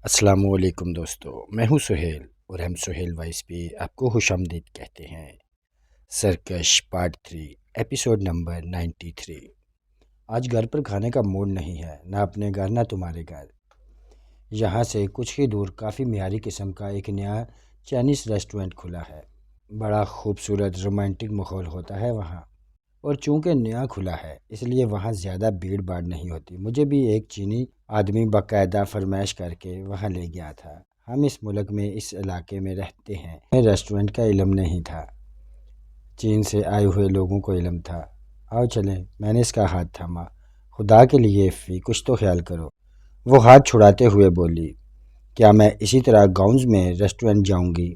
السلام علیکم دوستو، میں ہوں سہیل اور ہم سہیل وائس پہ آپ کو خوش آمدید کہتے ہیں۔ سرکش پارٹ 3 ایپیسوڈ نمبر 93۔ آج گھر پر کھانے کا موڈ نہیں ہے، نہ اپنے گھر نہ تمہارے گھر۔ یہاں سے کچھ ہی دور کافی معیاری قسم کا ایک نیا چائنیز ریسٹورنٹ کھلا ہے۔ بڑا خوبصورت رومانٹک ماحول ہوتا ہے وہاں، اور چونکہ نیا کھلا ہے اس لیے وہاں زیادہ بھیڑ بھاڑ نہیں ہوتی۔ مجھے بھی ایک چینی آدمی باقاعدہ فرمائش کر کے وہاں لے گیا تھا۔ ہم اس ملک میں اس علاقے میں رہتے ہیں، ہمیں ریسٹورنٹ کا علم نہیں تھا، چین سے آئے ہوئے لوگوں کو علم تھا۔ آؤ چلیں، میں نے اس کا ہاتھ تھاما۔ خدا کے لیے فی کچھ تو خیال کرو، وہ ہاتھ چھڑاتے ہوئے بولی۔ کیا میں اسی طرح گاؤنز میں ریسٹورنٹ جاؤں گی؟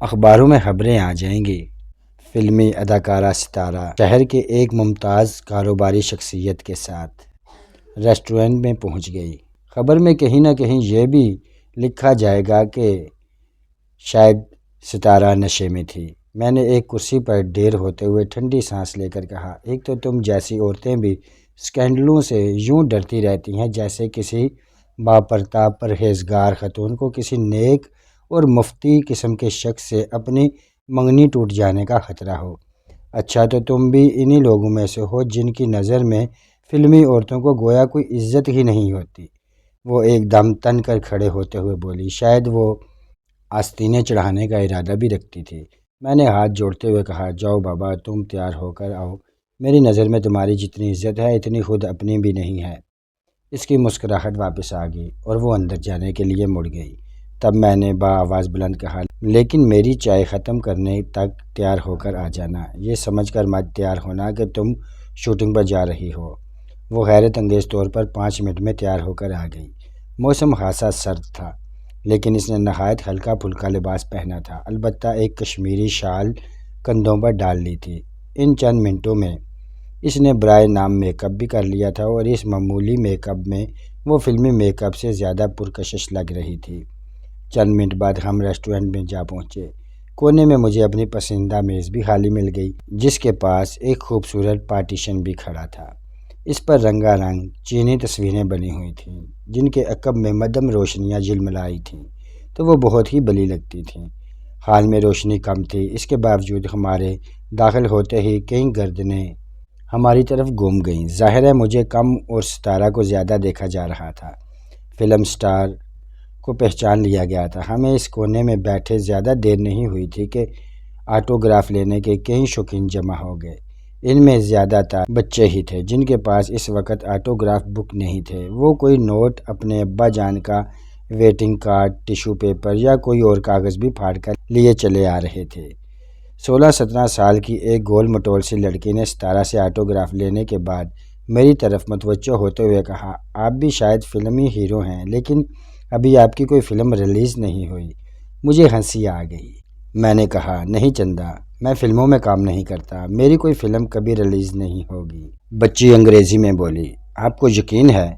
اخباروں میں خبریں آ جائیں گی۔ فلمی اداکارہ ستارہ شہر کے ایک ممتاز کاروباری شخصیت کے ساتھ ریسٹورنٹ میں پہنچ گئی۔ خبر میں کہیں نہ کہیں یہ بھی لکھا جائے گا کہ شاید ستارہ نشے میں تھی۔ میں نے ایک کرسی پر ڈیر ہوتے ہوئے ٹھنڈی سانس لے کر کہا، ایک تو تم جیسی عورتیں بھی سکینڈلوں سے یوں ڈرتی رہتی ہیں جیسے کسی باپرتاپ پرہیزگار خاتون کو کسی نیک اور مفتی قسم کے شخص سے اپنی منگنی ٹوٹ جانے کا خطرہ ہو۔ اچھا تو تم بھی انہی لوگوں میں سے ہو جن کی نظر میں فلمی عورتوں کو گویا کوئی عزت ہی نہیں ہوتی۔ وہ ایک دم تن کر کھڑے ہوتے ہوئے بولی۔ شاید وہ آستینیں چڑھانے کا ارادہ بھی رکھتی تھی۔ میں نے ہاتھ جوڑتے ہوئے کہا، جاؤ بابا، تم تیار ہو کر آؤ، میری نظر میں تمہاری جتنی عزت ہے اتنی خود اپنی بھی نہیں ہے۔ اس کی مسکراہٹ واپس آ گئی اور وہ اندر جانے کے لیے مڑ گئی۔ تب میں نے بآواز بلند کہا، لیکن میری چائے ختم کرنے تک تیار ہو کر آ جانا، یہ سمجھ کر مت تیار ہونا کہ تم شوٹنگ پر جا رہی ہو۔ وہ حیرت انگیز طور پر 5 منٹ میں تیار ہو کر آ گئی۔ موسم خاصا سرد تھا، لیکن اس نے نہایت ہلکا پھلکا لباس پہنا تھا، البتہ ایک کشمیری شال کندھوں پر ڈال لی تھی۔ ان چند منٹوں میں اس نے برائے نام میک اپ بھی کر لیا تھا، اور اس معمولی میک اپ میں وہ فلمی میک اپ سے زیادہ پرکشش لگ رہی تھی۔ چند منٹ بعد ہم ریسٹورنٹ میں جا پہنچے۔ کونے میں مجھے اپنی پسندیدہ میز بھی خالی مل گئی، جس کے پاس ایک خوبصورت پارٹیشن بھی کھڑا تھا۔ اس پر رنگا رنگ چینی تصویریں بنی ہوئی تھیں، جن کے عقب میں مدھم روشنیاں جھلملائی تھیں تو وہ بہت ہی بلی لگتی تھیں۔ ہال میں روشنی کم تھی، اس کے باوجود ہمارے داخل ہوتے ہی کئی گردنیں ہماری طرف گھوم گئیں۔ ظاہر ہے مجھے کم اور ستارہ کو زیادہ دیکھا جا رہا تھا۔ فلم سٹار کو پہچان لیا گیا تھا۔ ہمیں اس کونے میں بیٹھے زیادہ دیر نہیں ہوئی تھی کہ آٹوگراف لینے کے کئی شوقین جمع ہو گئے۔ ان میں زیادہ تر بچے ہی تھے جن کے پاس اس وقت آٹوگراف بک نہیں تھے۔ وہ کوئی نوٹ، اپنے ابا جان کا ویٹنگ کارڈ، ٹیشو پیپر یا کوئی اور کاغذ بھی پھاڑ کر لیے چلے آ رہے تھے۔ 16-17 سال کی ایک گول مٹول سی لڑکی نے ستارہ سے آٹوگراف لینے کے بعد میری طرف متوجہ ہوتے ہوئے کہا، آپ بھی شاید فلمی ہیرو ہیں، لیکن ابھی آپ کی کوئی فلم ریلیز نہیں ہوئی۔ مجھے ہنسی آ گئی۔ میں نے کہا، نہیں چندا، میں فلموں میں کام نہیں کرتا، میری کوئی فلم کبھی ریلیز نہیں ہوگی۔ بچی انگریزی میں بولی، آپ کو یقین ہے؟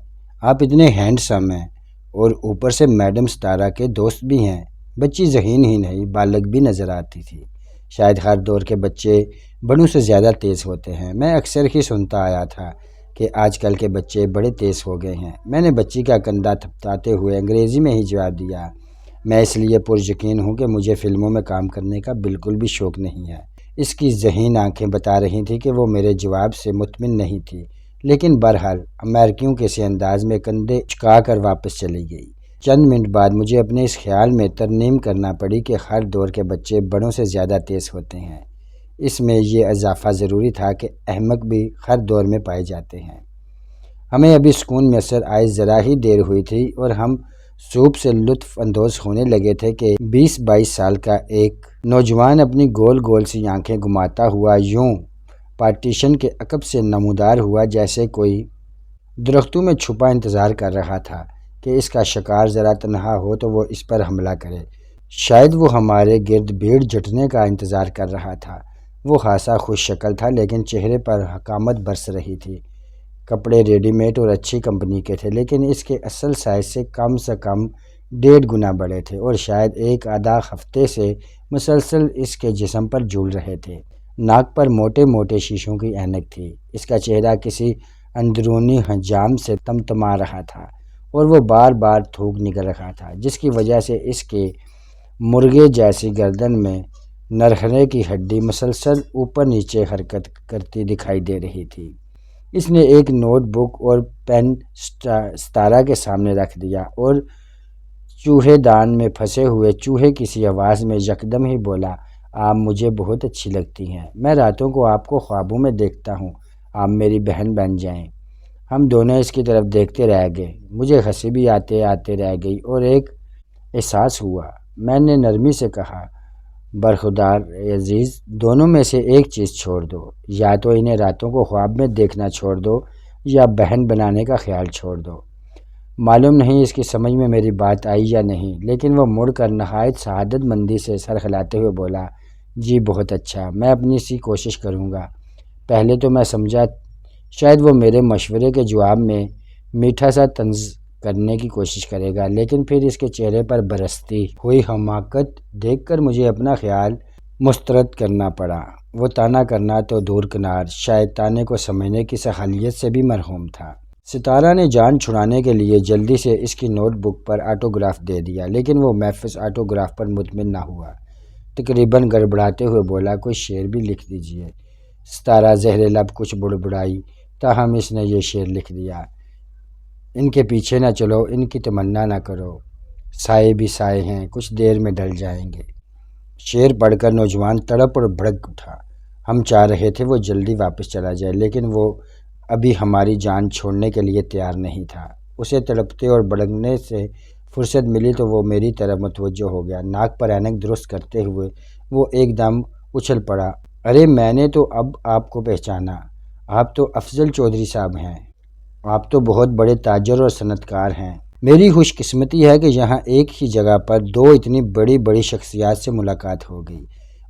آپ اتنے ہینڈسم ہیں اور اوپر سے میڈم ستارہ کے دوست بھی ہیں۔ بچی ذہین ہی نہیں بالغ بھی نظر آتی تھی۔ شاید ہر دور کے بچے بڑوں سے زیادہ تیز ہوتے ہیں۔ میں اکثر ہی سنتا آیا تھا کہ آج کل کے بچے بڑے تیز ہو گئے ہیں۔ میں نے بچی کا کندھا تھپکاتے ہوئے انگریزی میں ہی جواب دیا، میں اس لیے پریقین ہوں کہ مجھے فلموں میں کام کرنے کا بالکل بھی شوق نہیں ہے۔ اس کی ذہین آنکھیں بتا رہی تھیں کہ وہ میرے جواب سے مطمئن نہیں تھی، لیکن بہرحال امریکیوں کے سے انداز میں کندھے اچکا کر واپس چلی گئی۔ چند منٹ بعد مجھے اپنے اس خیال میں ترمیم کرنا پڑی کہ ہر دور کے بچے بڑوں سے زیادہ تیز ہوتے ہیں۔ اس میں یہ اضافہ ضروری تھا کہ احمق بھی ہر دور میں پائے جاتے ہیں۔ ہمیں ابھی سکون میسر آئے ذرا ہی دیر ہوئی تھی اور ہم سوپ سے لطف اندوز ہونے لگے تھے کہ 20-22 سال کا ایک نوجوان اپنی گول گول سی آنکھیں گھماتا ہوا یوں پارٹیشن کے عقب سے نمودار ہوا جیسے کوئی درختوں میں چھپا انتظار کر رہا تھا کہ اس کا شکار ذرا تنہا ہو تو وہ اس پر حملہ کرے۔ شاید وہ ہمارے گرد بھیڑ جٹنے کا انتظار کر رہا تھا۔ وہ خاصا خوش شکل تھا، لیکن چہرے پر حکامت برس رہی تھی۔ کپڑے ریڈی میڈ اور اچھی کمپنی کے تھے، لیکن اس کے اصل سائز سے کم 1.5 گنا بڑے تھے، اور شاید ایک آدھا ہفتے سے مسلسل اس کے جسم پر جھول رہے تھے۔ ناک پر موٹے موٹے شیشوں کی اینک تھی۔ اس کا چہرہ کسی اندرونی حجام سے تمتما رہا تھا، اور وہ بار بار تھوک نکل رہا تھا، جس کی وجہ سے اس کے مرغے جیسی گردن میں نرہرے کی ہڈی مسلسل اوپر نیچے حرکت کرتی دکھائی دے رہی تھی۔ اس نے ایک نوٹ بک اور پین ستارہ کے سامنے رکھ دیا اور چوہے دان میں پھنسے ہوئے چوہے کسی آواز میں یکدم ہی بولا، آپ مجھے بہت اچھی لگتی ہیں، میں راتوں کو آپ کو خوابوں میں دیکھتا ہوں، آپ میری بہن بن جائیں۔ ہم دونوں اس کی طرف دیکھتے رہ گئے، مجھے ہنسی بھی آتے رہ گئی اور ایک احساس ہوا۔ میں نے نرمی سے کہا، برخودار عزیز، دونوں میں سے ایک چیز چھوڑ دو، یا تو انہیں راتوں کو خواب میں دیکھنا چھوڑ دو یا بہن بنانے کا خیال چھوڑ دو۔ معلوم نہیں اس کی سمجھ میں میری بات آئی یا نہیں، لیکن وہ مڑ کر نہایت سعادت مندی سے سر ہلاتے ہوئے بولا، جی بہت اچھا، میں اپنی سی کوشش کروں گا۔ پہلے تو میں سمجھا شاید وہ میرے مشورے کے جواب میں میٹھا سا طنز کرنے کی کوشش کرے گا، لیکن پھر اس کے چہرے پر برستی ہوئی حماقت دیکھ کر مجھے اپنا خیال مسترد کرنا پڑا۔ وہ طعنہ کرنا تو دور کنار، شاید طعنے کو سمجھنے کی صلاحیت سے بھی محروم تھا۔ ستارہ نے جان چھڑانے کے لیے جلدی سے اس کی نوٹ بک پر آٹوگراف دے دیا، لیکن وہ محض آٹوگراف پر مطمئن نہ ہوا، تقریباً گڑبڑاتے ہوئے بولا، کوئی شعر بھی لکھ دیجئے۔ ستارہ زہر لب کچھ بڑبڑائی، تاہم اس نے یہ شعر لکھ دیا، ان کے پیچھے نہ چلو، ان کی تمنا نہ کرو، سائے بھی سائے ہیں، کچھ دیر میں ڈل جائیں گے۔ شعر پڑھ کر نوجوان تڑپ اور بھڑک اٹھا۔ ہم چاہ رہے تھے وہ جلدی واپس چلا جائے، لیکن وہ ابھی ہماری جان چھوڑنے کے لیے تیار نہیں تھا۔ اسے تڑپتے اور بھڑکنے سے فرصت ملی تو وہ میری طرف متوجہ ہو گیا۔ ناک پر اینک درست کرتے ہوئے وہ ایک دم اچھل پڑا، ارے میں نے تو اب آپ کو پہچانا، آپ تو افضل چودھری صاحب ہیں، آپ تو بہت بڑے تاجر اور صنعت کار ہیں۔ میری خوش قسمتی ہے کہ یہاں ایک ہی جگہ پر دو اتنی بڑی بڑی شخصیات سے ملاقات ہو گئی۔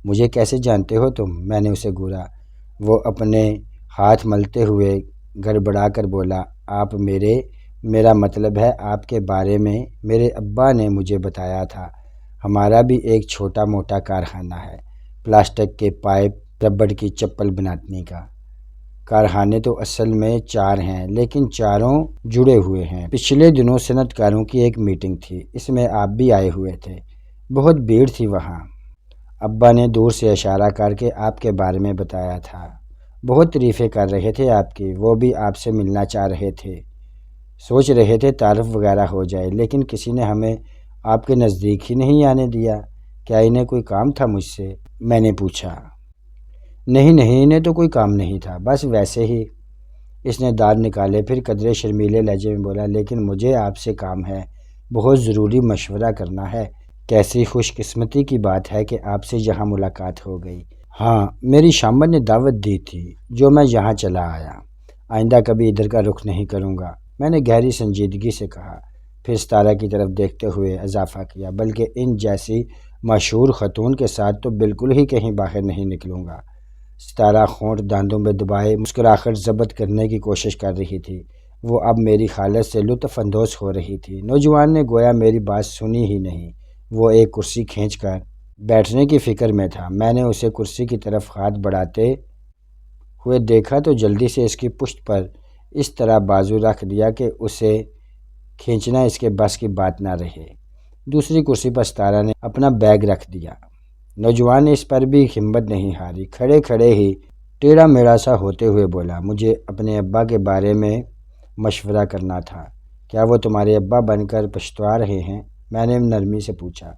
مجھے کیسے جانتے ہو تم؟ میں نے اسے گھورا۔ وہ اپنے ہاتھ ملتے ہوئے گڑبڑا کر بولا، آپ میرا مطلب ہے آپ کے بارے میں میرے ابا نے مجھے بتایا تھا۔ ہمارا بھی ایک چھوٹا موٹا کارخانہ ہے، پلاسٹک کے پائپ، ربڑ کی چپل بنانے کا۔ کارخانے تو اصل میں 4 ہیں، لیکن چاروں جڑے ہوئے ہیں۔ پچھلے دنوں صنعت کاروں کی ایک میٹنگ تھی، اس میں آپ بھی آئے ہوئے تھے، بہت بھیڑ تھی وہاں۔ ابا نے دور سے اشارہ کر کے آپ کے بارے میں بتایا تھا، بہت تعریفیں کر رہے تھے آپ کی، وہ بھی آپ سے ملنا چاہ رہے تھے، سوچ رہے تھے تعارف وغیرہ ہو جائے، لیکن کسی نے ہمیں آپ کے نزدیک ہی نہیں آنے دیا۔ کیا انہیں کوئی کام تھا مجھ سے؟ میں نے پوچھا۔ نہیں، انہیں تو کوئی کام نہیں تھا، بس ویسے ہی۔ اس نے دانت نکالے، پھر قدرے شرمیلے لہجے میں بولا، لیکن مجھے آپ سے کام ہے، بہت ضروری مشورہ کرنا ہے۔ کیسی خوش قسمتی کی بات ہے کہ آپ سے یہاں ملاقات ہو گئی۔ ہاں، میری شامت نے دعوت دی تھی، جو میں یہاں چلا آیا۔ آئندہ کبھی ادھر کا رخ نہیں کروں گا، میں نے گہری سنجیدگی سے کہا، پھر ستارہ کی طرف دیکھتے ہوئے اضافہ کیا، بلکہ ان جیسی مشہور خاتون کے ساتھ تو بالکل ہی کہیں باہر نہیں نکلوں گا۔ ستارہ ہونٹ دانتوں میں دبائے مسکراہٹ ضبط کرنے کی کوشش کر رہی تھی، وہ اب میری حالت سے لطف اندوز ہو رہی تھی۔ نوجوان نے گویا میری بات سنی ہی نہیں، وہ ایک کرسی کھینچ کر بیٹھنے کی فکر میں تھا۔ میں نے اسے کرسی کی طرف ہاتھ بڑھاتے ہوئے دیکھا تو جلدی سے اس کی پشت پر اس طرح بازو رکھ دیا کہ اسے کھینچنا اس کے بس کی بات نہ رہے۔ دوسری کرسی پر ستارہ نے اپنا بیگ رکھ دیا۔ نوجوان نے اس پر بھی ہمت نہیں ہاری، کھڑے کھڑے ہی ٹیڑھا میڑھا سا ہوتے ہوئے بولا، مجھے اپنے ابا کے بارے میں مشورہ کرنا تھا۔ کیا وہ تمہارے ابا بن کر پچھتا رہے ہیں؟ میں نے نرمی سے پوچھا۔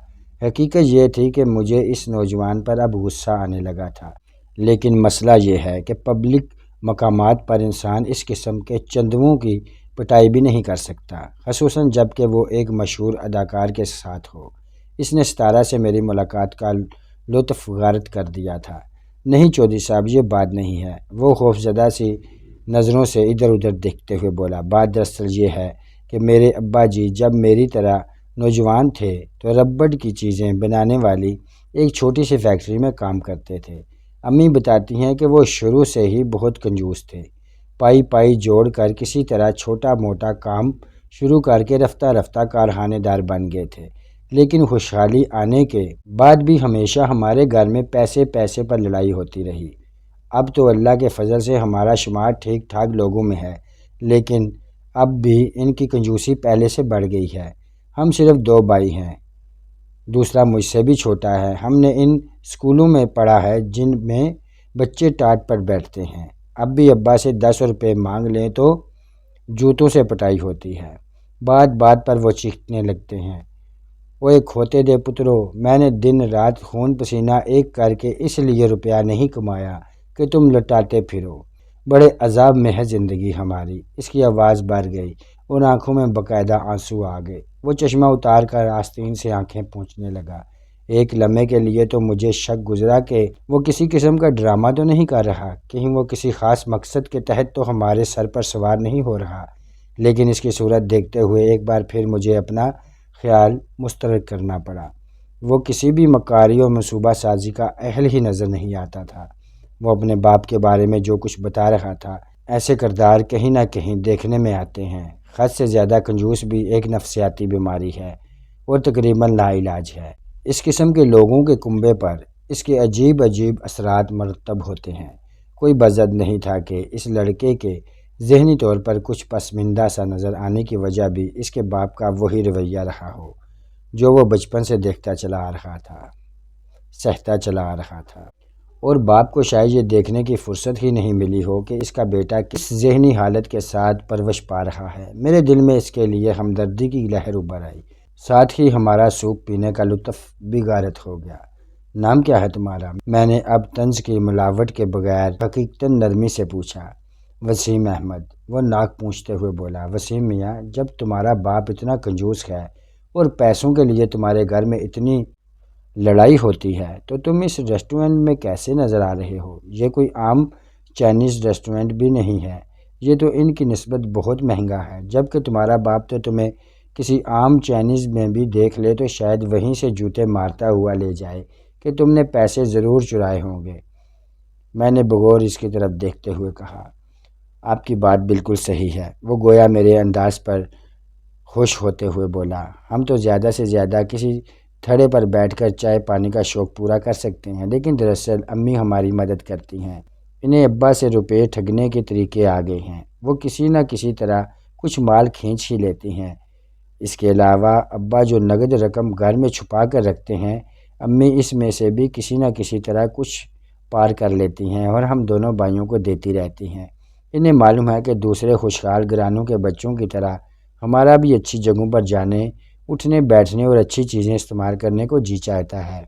حقیقت یہ تھی کہ مجھے اس نوجوان پر اب غصہ آنے لگا تھا، لیکن مسئلہ یہ ہے کہ پبلک مقامات پر انسان اس قسم کے چندووں کی پٹائی بھی نہیں کر سکتا، خصوصاً جب کہ وہ ایک مشہور اداکار کے ساتھ ہو۔ اس نے ستارہ سے میری ملاقات کا لطف غارت کر دیا تھا۔ نہیں چودھری صاحب، یہ بات نہیں ہے، وہ خوفزدہ سی نظروں سے ادھر ادھر دیکھتے ہوئے بولا، بات دراصل یہ ہے کہ میرے ابا جی جب میری طرح نوجوان تھے تو ربڑ کی چیزیں بنانے والی ایک چھوٹی سی فیکٹری میں کام کرتے تھے۔ امی بتاتی ہیں کہ وہ شروع سے ہی بہت کنجوس تھے، پائی جوڑ کر کسی طرح چھوٹا موٹا کام شروع کر کے رفتہ رفتہ کارخانے دار بن گئے تھے، لیکن خوشحالی آنے کے بعد بھی ہمیشہ ہمارے گھر میں پیسے پر لڑائی ہوتی رہی۔ اب تو اللہ کے فضل سے ہمارا شمار ٹھیک ٹھاک لوگوں میں ہے، لیکن اب بھی ان کی کنجوسی پہلے سے بڑھ گئی ہے۔ ہم صرف 2 بھائی ہیں، دوسرا مجھ سے بھی چھوٹا ہے۔ ہم نے ان اسکولوں میں پڑھا ہے جن میں بچے ٹاٹ پر بیٹھتے ہیں۔ اب بھی ابا سے 10 روپے مانگ لیں تو جوتوں سے پٹائی ہوتی ہے۔ بات بات پر وہ چیخنے لگتے ہیں، اوئے کھوتے دے پترو، میں نے دن رات خون پسینہ ایک کر کے اس لیے روپیہ نہیں کمایا کہ تم لٹاتے پھرو۔ بڑے عذاب میں ہے زندگی ہماری۔ اس کی آواز بھر گئی اور آنکھوں میں باقاعدہ آنسو آ گئے۔ وہ چشمہ اتار کر آستین سے آنکھیں پوچھنے لگا۔ ایک لمحے کے لیے تو مجھے شک گزرا کہ وہ کسی قسم کا ڈرامہ تو نہیں کر رہا، کہیں وہ کسی خاص مقصد کے تحت تو ہمارے سر پر سوار نہیں ہو رہا، لیکن اس کی صورت دیکھتے ہوئے ایک بار پھر مجھے اپنا خیال مسترد کرنا پڑا۔ وہ کسی بھی مکاری اور منصوبہ سازی کا اہل ہی نظر نہیں آتا تھا۔ وہ اپنے باپ کے بارے میں جو کچھ بتا رہا تھا، ایسے کردار کہیں نہ کہیں دیکھنے میں آتے ہیں۔ حد سے زیادہ کنجوس بھی ایک نفسیاتی بیماری ہے اور تقریباً لا علاج ہے۔ اس قسم کے لوگوں کے کنبے پر اس کے عجیب عجیب اثرات مرتب ہوتے ہیں۔ کوئی بزد نہیں تھا کہ اس لڑکے کے ذہنی طور پر کچھ پسماندہ سا نظر آنے کی وجہ بھی اس کے باپ کا وہی رویہ رہا ہو جو وہ بچپن سے دیکھتا چلا آ رہا تھا، سہتا چلا آ رہا تھا، اور باپ کو شاید یہ دیکھنے کی فرصت ہی نہیں ملی ہو کہ اس کا بیٹا کس ذہنی حالت کے ساتھ پرورش پا رہا ہے۔ میرے دل میں اس کے لیے ہمدردی کی لہر ابھر آئی، ساتھ ہی ہمارا سوپ پینے کا لطف بھی غارت ہو گیا۔ نام کیا ہے تمہارا؟ میں نے اب طنز کی ملاوٹ کے بغیر حقیقتاً نرمی سے پوچھا۔ وسیم احمد، وہ ناک پونچھتے ہوئے بولا۔ وسیم میاں، جب تمہارا باپ اتنا کنجوس ہے اور پیسوں کے لیے تمہارے گھر میں اتنی لڑائی ہوتی ہے تو تم اس ریسٹورنٹ میں کیسے نظر آ رہے ہو؟ یہ کوئی عام چائنیز ریسٹورنٹ بھی نہیں ہے، یہ تو ان کی نسبت بہت مہنگا ہے، جبکہ تمہارا باپ تو تمہیں کسی عام چائنیز میں بھی دیکھ لے تو شاید وہیں سے جوتے مارتا ہوا لے جائے کہ تم نے پیسے ضرور چرائے ہوں گے۔ میں نے بغور اس کی طرف دیکھتے ہوئے کہا، آپ کی بات بالکل صحیح ہے۔ وہ گویا میرے انداز پر خوش ہوتے ہوئے بولا، ہم تو زیادہ سے زیادہ کسی تھڑے پر بیٹھ کر چائے پانی کا شوق پورا کر سکتے ہیں، لیکن دراصل امی ہماری مدد کرتی ہیں۔ انہیں ابا سے روپے ٹھگنے کے طریقے آ گئے ہیں، وہ کسی نہ کسی طرح کچھ مال کھینچ ہی لیتی ہیں۔ اس کے علاوہ ابا جو نقد رقم گھر میں چھپا کر رکھتے ہیں، امی اس میں سے بھی کسی نہ کسی طرح کچھ پار کر لیتی ہیں اور ہم دونوں بھائیوں کو دیتی رہتی ہیں۔ انہیں معلوم ہے کہ دوسرے خوشحال گھرانوں کے بچوں کی طرح ہمارا بھی اچھی جگہوں پر جانے، اٹھنے بیٹھنے اور اچھی چیزیں استعمال کرنے کو جی چاہتا ہے۔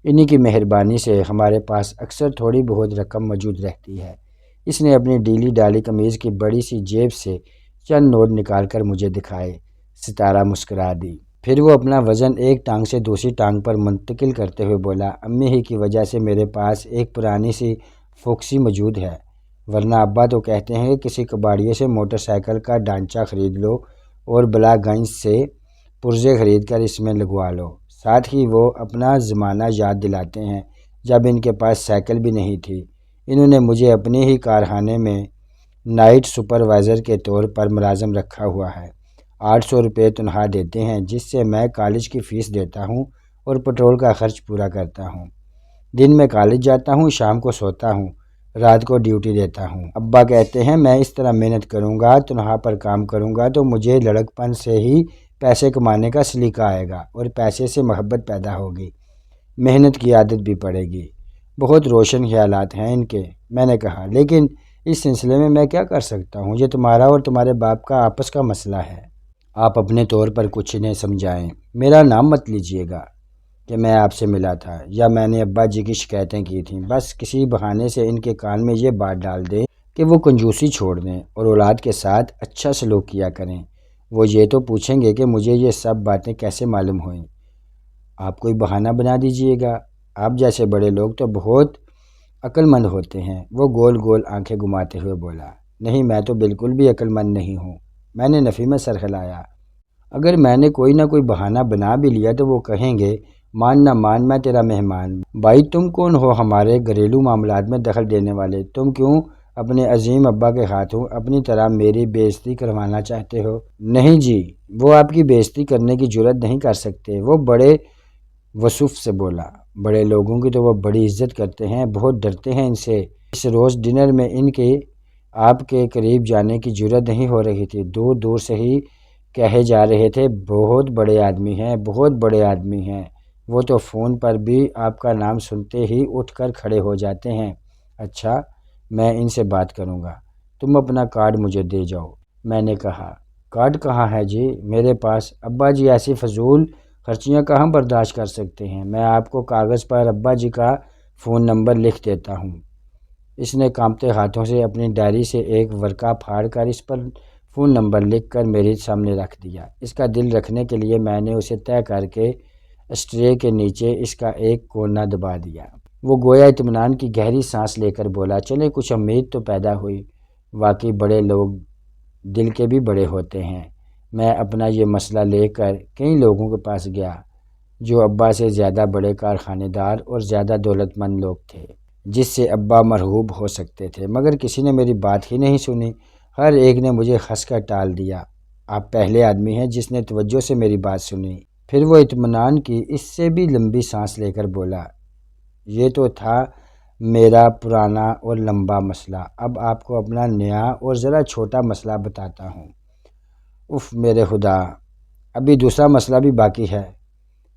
انہی کی مہربانی سے ہمارے پاس اکثر تھوڑی بہت رقم موجود رہتی ہے۔ اس نے اپنی ڈھیلی ڈالی قمیض کی بڑی سی جیب سے چند نوٹ نکال کر مجھے دکھائے۔ ستارہ مسکرا دی، پھر وہ اپنا وزن ایک ٹانگ سے دوسری ٹانگ پر منتقل کرتے ہوئے بولا، امی ہی کی وجہ سے میرے پاس ایک پرانی سی فوکسی موجود ہے، ورنہ ابا تو کہتے ہیں کہ کسی کباڑیے سے موٹر سائیکل کا ڈھانچہ خرید لو اور بلا گنج سے پرزے خرید کر اس میں لگوا لو۔ ساتھ ہی وہ اپنا زمانہ یاد دلاتے ہیں جب ان کے پاس سائیکل بھی نہیں تھی۔ انہوں نے مجھے اپنے ہی کارخانے میں نائٹ سپروائزر کے طور پر ملازم رکھا ہوا ہے۔ 800 روپے تنخواہ دیتے ہیں، جس سے میں کالج کی فیس دیتا ہوں اور پٹرول کا خرچ پورا کرتا ہوں۔ دن میں کالج جاتا ہوں، شام کو سوتا ہوں، رات کو ڈیوٹی دیتا ہوں۔ ابا کہتے ہیں میں اس طرح محنت کروں گا، تنخواہ پر کام کروں گا تو مجھے لڑکپن سے ہی پیسے کمانے کا سلیقہ آئے گا اور پیسے سے محبت پیدا ہوگی، محنت کی عادت بھی پڑے گی۔ بہت روشن خیالات ہیں ان کے، میں نے کہا، لیکن اس سلسلے میں کیا کر سکتا ہوں؟ یہ تمہارا اور تمہارے باپ کا آپس کا مسئلہ ہے۔ آپ اپنے طور پر کچھ انہیں سمجھائیں۔ میرا نام مت لیجیے گا کہ میں آپ سے ملا تھا یا میں نے ابا جی کی شکایتیں کی تھیں۔ بس کسی بہانے سے ان کے کان میں یہ بات ڈال دیں کہ وہ کنجوسی چھوڑ دیں اور اولاد کے ساتھ اچھا سلوک کیا کریں۔ وہ یہ تو پوچھیں گے کہ مجھے یہ سب باتیں کیسے معلوم ہوئیں۔ آپ کوئی بہانہ بنا دیجیے گا، آپ جیسے بڑے لوگ تو بہت عقل مند ہوتے ہیں۔ وہ گول گول آنکھیں گھماتے ہوئے بولا، نہیں میں تو بالکل بھی عقل مند نہیں ہوں۔ میں نے نفی میں سر ہلایا۔ اگر میں نے کوئی نہ کوئی بہانہ بنا بھی لیا تو وہ کہیں گے مان نہ مان میں تیرا مہمان۔ بھائی تم کون ہو ہمارے گھریلو معاملات میں دخل دینے والے؟ تم کیوں اپنے عظیم ابا کے ہاتھوں اپنی طرح میری بے عزتی کروانا چاہتے ہو؟ نہیں جی، وہ آپ کی بے عزتی کرنے کی جرات نہیں کر سکتے، وہ بڑے وصف سے بولا۔ بڑے لوگوں کی تو وہ بڑی عزت کرتے ہیں، بہت ڈرتے ہیں ان سے۔ اس روز ڈنر میں ان کے آپ کے قریب جانے کی جرت نہیں ہو رہی تھی۔ دور دور سے ہی کہے جا رہے تھے بہت بڑے آدمی ہیں، بہت بڑے آدمی ہیں۔ وہ تو فون پر بھی آپ کا نام سنتے ہی اٹھ کر کھڑے ہو جاتے ہیں۔ اچھا، میں ان سے بات کروں گا، تم اپنا کارڈ مجھے دے جاؤ۔ میں نے کہا، کارڈ کہاں ہے جی میرے پاس؟ ابا جی ایسی فضول خرچیاں کہاں برداشت کر سکتے ہیں؟ میں آپ کو کاغذ پر ابا جی کا فون نمبر لکھ دیتا ہوں۔ اس نے کانپتے ہاتھوں سے اپنی ڈائری سے ایک ورقہ پھاڑ کر اس پر فون نمبر لکھ کر میرے سامنے رکھ دیا۔ اس کا دل رکھنے کے لیے میں نے اسے طے کر کے اسٹرے کے نیچے اس کا ایک کونا دبا دیا۔ وہ گویا اطمینان کی گہری سانس لے کر بولا، چلے کچھ امید تو پیدا ہوئی۔ واقعی بڑے لوگ دل کے بھی بڑے ہوتے ہیں۔ میں اپنا یہ مسئلہ لے کر کئی لوگوں کے پاس گیا جو ابا سے زیادہ بڑے کارخانے دار اور زیادہ دولت مند لوگ تھے، جس سے ابا مرعوب ہو سکتے تھے، مگر کسی نے میری بات ہی نہیں سنی۔ ہر ایک نے مجھے ہنس کر ٹال دیا۔ آپ پہلے آدمی ہیں جس نے توجہ سے میری بات سنی۔ پھر وہ اطمینان کی اس سے بھی لمبی سانس لے کر بولا، یہ تو تھا میرا پرانا اور لمبا مسئلہ، اب آپ کو اپنا نیا اور ذرا چھوٹا مسئلہ بتاتا ہوں۔ اف میرے خدا، ابھی دوسرا مسئلہ بھی باقی ہے،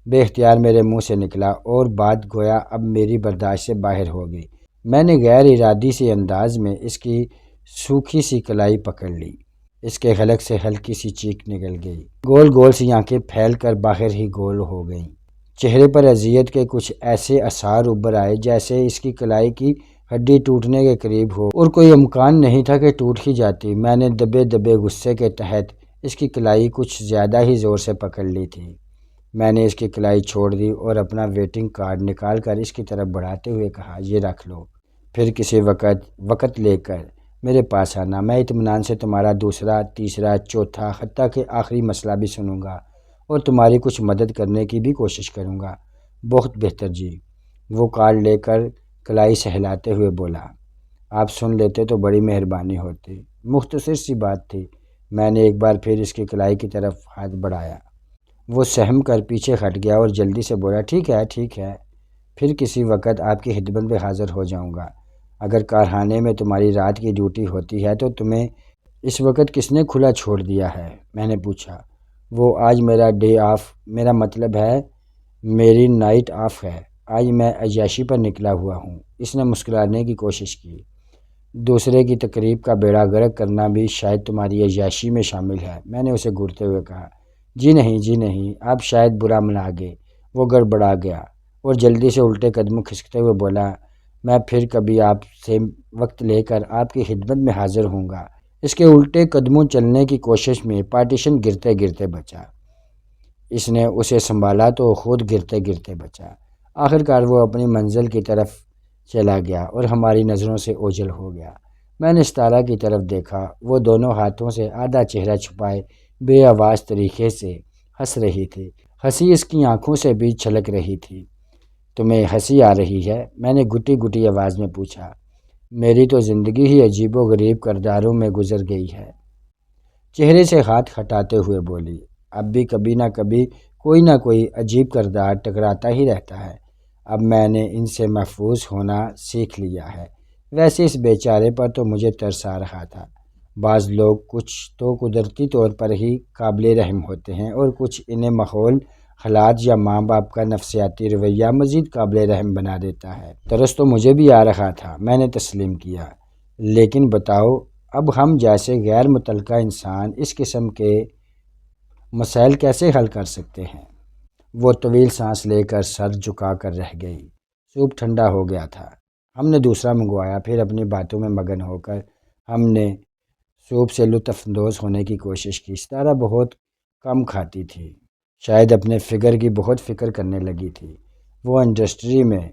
بے اختیار میرے منہ سے نکلا، اور بات گویا اب میری برداشت سے باہر ہو گئی۔ میں نے غیر ارادی سی انداز میں اس کی سوکھی سی کلائی پکڑ لی۔ اس کے حلق سے ہلکی سی چیخ نکل گئی۔ گول گول سی آنکھیں پھیل کر باہر ہی گول ہو گئیں۔ چہرے پر اذیت کے کچھ ایسے آثار ابھر آئے جیسے اس کی کلائی کی ہڈی ٹوٹنے کے قریب ہو، اور کوئی امکان نہیں تھا کہ ٹوٹ ہی جاتی۔ میں نے دبے دبے غصے کے تحت اس کی کلائی کچھ زیادہ ہی زور سے پکڑ لی تھی۔ میں نے اس کی کلائی چھوڑ دی اور اپنا ویٹنگ کارڈ نکال کر اس کی طرف بڑھاتے ہوئے کہا، یہ رکھ لو، پھر کسی وقت لے کر میرے پاس آنا۔ میں اطمینان سے تمہارا دوسرا، تیسرا، چوتھا، حتیٰ کہ آخری مسئلہ بھی سنوں گا، اور تمہاری کچھ مدد کرنے کی بھی کوشش کروں گا۔ بہت بہتر جی، وہ کارڈ لے کر کلائی سہلاتے ہوئے بولا۔ آپ سن لیتے تو بڑی مہربانی ہوتی، مختصر سی بات تھی۔ میں نے ایک بار پھر اس کی کلائی کی طرف ہاتھ بڑھایا۔ وہ سہم کر پیچھے ہٹ گیا اور جلدی سے بولا، ٹھیک ہے ٹھیک ہے، پھر کسی وقت آپ کی خدمت میں حاضر ہو جاؤں گا۔ اگر کارخانے میں تمہاری رات کی ڈیوٹی ہوتی ہے تو تمہیں اس وقت کس نے کھلا چھوڑ دیا ہے؟ میں نے پوچھا۔ وہ آج میرا ڈے آف، میرا مطلب ہے میری نائٹ آف ہے، آج میں عیاشی پر نکلا ہوا ہوں۔ اس نے مسکرانے کی کوشش کی۔ دوسرے کی تقریب کا بیڑا غرق کرنا بھی شاید تمہاری عیاشی میں شامل ہے، میں نے اسے گھورتے ہوئے کہا۔ جی نہیں، آپ شاید برا منا گئے۔ وہ گڑبڑا گیا اور جلدی سے الٹے قدم کھسکتے ہوئے بولا، میں پھر کبھی آپ سے وقت لے کر آپ کی خدمت میں حاضر ہوں گا۔ اس کے الٹے قدموں چلنے کی کوشش میں پارٹیشن گرتے گرتے بچا۔ اس نے اسے سنبھالا تو خود گرتے گرتے بچا۔ آخرکار وہ اپنی منزل کی طرف چلا گیا اور ہماری نظروں سے اوجھل ہو گیا۔ میں نے ستارہ کی طرف دیکھا، وہ دونوں ہاتھوں سے آدھا چہرہ چھپائے بے آواز طریقے سے ہنس رہی تھی۔ ہنسی اس کی آنکھوں سے بھی چھلک رہی تھی۔ تمہیں ہنسی آ رہی ہے؟ میں نے گھٹی گھٹی آواز میں پوچھا۔ میری تو زندگی ہی عجیب و غریب کرداروں میں گزر گئی ہے، چہرے سے ہاتھ ہٹاتے ہوئے بولی۔ اب بھی کبھی نہ کوئی عجیب کردار ٹکراتا ہی رہتا ہے، اب میں نے ان سے محفوظ ہونا سیکھ لیا ہے۔ ویسے اس بیچارے پر تو مجھے ترس آ رہا تھا۔ بعض لوگ کچھ تو قدرتی طور پر ہی قابل رحم ہوتے ہیں، اور کچھ انہیں ماحول، حالات یا ماں باپ کا نفسیاتی رویہ مزید قابل رحم بنا دیتا ہے۔ ترس تو مجھے بھی آ رہا تھا، میں نے تسلیم کیا، لیکن بتاؤ اب ہم جیسے غیر متعلقہ انسان اس قسم کے مسائل کیسے حل کر سکتے ہیں؟ وہ طویل سانس لے کر سر جھکا کر رہ گئی۔ سوپ ٹھنڈا ہو گیا تھا۔ ہم نے دوسرا منگوایا، پھر اپنی باتوں میں مگن ہو کر ہم نے سوپ سے لطف اندوز ہونے کی کوشش کی۔ ستارہ بہت کم کھاتی تھی، شاید اپنے فگر کی بہت فکر کرنے لگی تھی۔ وہ انڈسٹری میں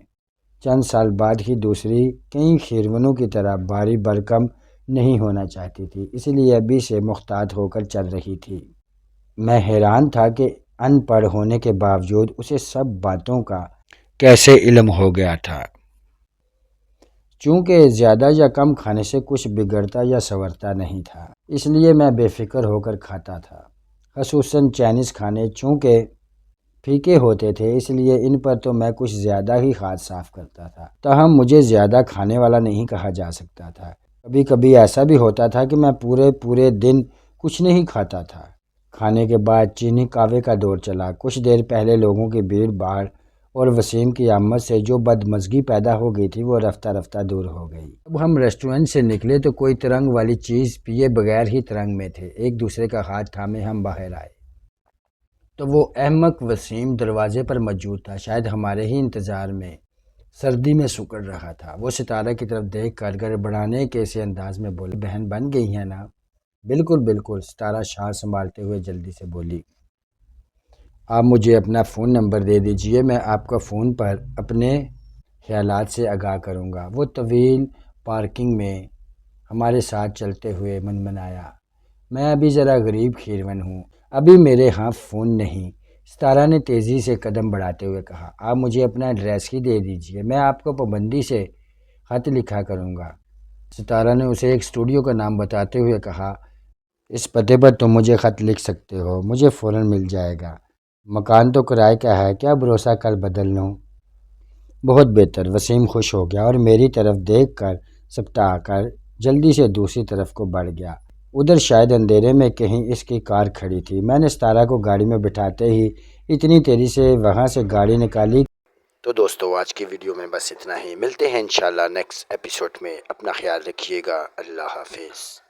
چند سال بعد ہی دوسری کئی خیرونوں کی طرح بھاری بھرکم نہیں ہونا چاہتی تھی، اس لیے ابھی سے محتاط ہو کر چل رہی تھی۔ میں حیران تھا کہ ان پڑھ ہونے کے باوجود اسے سب باتوں کا کیسے علم ہو گیا تھا۔ چونکہ زیادہ یا کم کھانے سے کچھ بگڑتا یا سنورتا نہیں تھا، اس لیے میں بے فکر ہو کر کھاتا تھا۔ خصوصاً چائنیز کھانے چونکہ پھیکے ہوتے تھے، اس لیے ان پر تو میں کچھ زیادہ ہی ہاتھ صاف کرتا تھا۔ تاہم مجھے زیادہ کھانے والا نہیں کہا جا سکتا تھا۔ کبھی کبھی ایسا بھی ہوتا تھا کہ میں پورے دن کچھ نہیں کھاتا تھا۔ کھانے کے بعد چینی کعوے کا دور چلا۔ کچھ دیر پہلے لوگوں کی بھیڑ بھاڑ اور وسیم کی آمد سے جو بدمزگی پیدا ہو گئی تھی وہ رفتہ رفتہ دور ہو گئی۔ اب ہم ریسٹورنٹ سے نکلے تو کوئی ترنگ والی چیز پیے بغیر ہی ترنگ میں تھے۔ ایک دوسرے کا ہاتھ تھامے ہم باہر آئے تو وہ احمق وسیم دروازے پر موجود تھا، شاید ہمارے ہی انتظار میں سردی میں سکڑ رہا تھا۔ وہ ستارہ کی طرف دیکھ کر گڑبڑانے کے سے انداز میں بولی، بہن بن گئی ہے نا؟ بالکل بالکل، ستارہ شال سنبھالتے ہوئے جلدی سے بولی۔ آپ مجھے اپنا فون نمبر دے دیجئے، میں آپ کا فون پر اپنے خیالات سے آگاہ کروں گا۔ وہ طویل پارکنگ میں ہمارے ساتھ چلتے ہوئے منمنایا، میں ابھی ذرا غریب کھیرون ہوں، ابھی میرے ہاں فون نہیں۔ ستارہ نے تیزی سے قدم بڑھاتے ہوئے کہا، آپ مجھے اپنا ایڈریس ہی دے دیجئے، میں آپ کو پابندی سے خط لکھا کروں گا۔ ستارہ نے اسے ایک اسٹوڈیو کا نام بتاتے ہوئے کہا، اس پتے پر تم مجھے خط لکھ سکتے ہو، مجھے فوراً مل جائے گا۔ مکان تو کرائے کا ہے، کیا بھروسہ کل بدل لوں؟ بہت بہتر۔ وسیم خوش ہو گیا اور میری طرف دیکھ کر سکتا کر جلدی سے دوسری طرف کو بڑھ گیا۔ ادھر شاید اندھیرے میں کہیں اس کی کار کھڑی تھی۔ میں نے ستارہ کو گاڑی میں بٹھاتے ہی اتنی تیزی سے وہاں سے گاڑی نکالی۔ تو دوستو آج کی ویڈیو میں بس اتنا ہی، ملتے ہیں انشاءاللہ نیکسٹ ایپیسوڈ میں، اپنا خیال رکھیے گا، اللہ حافظ۔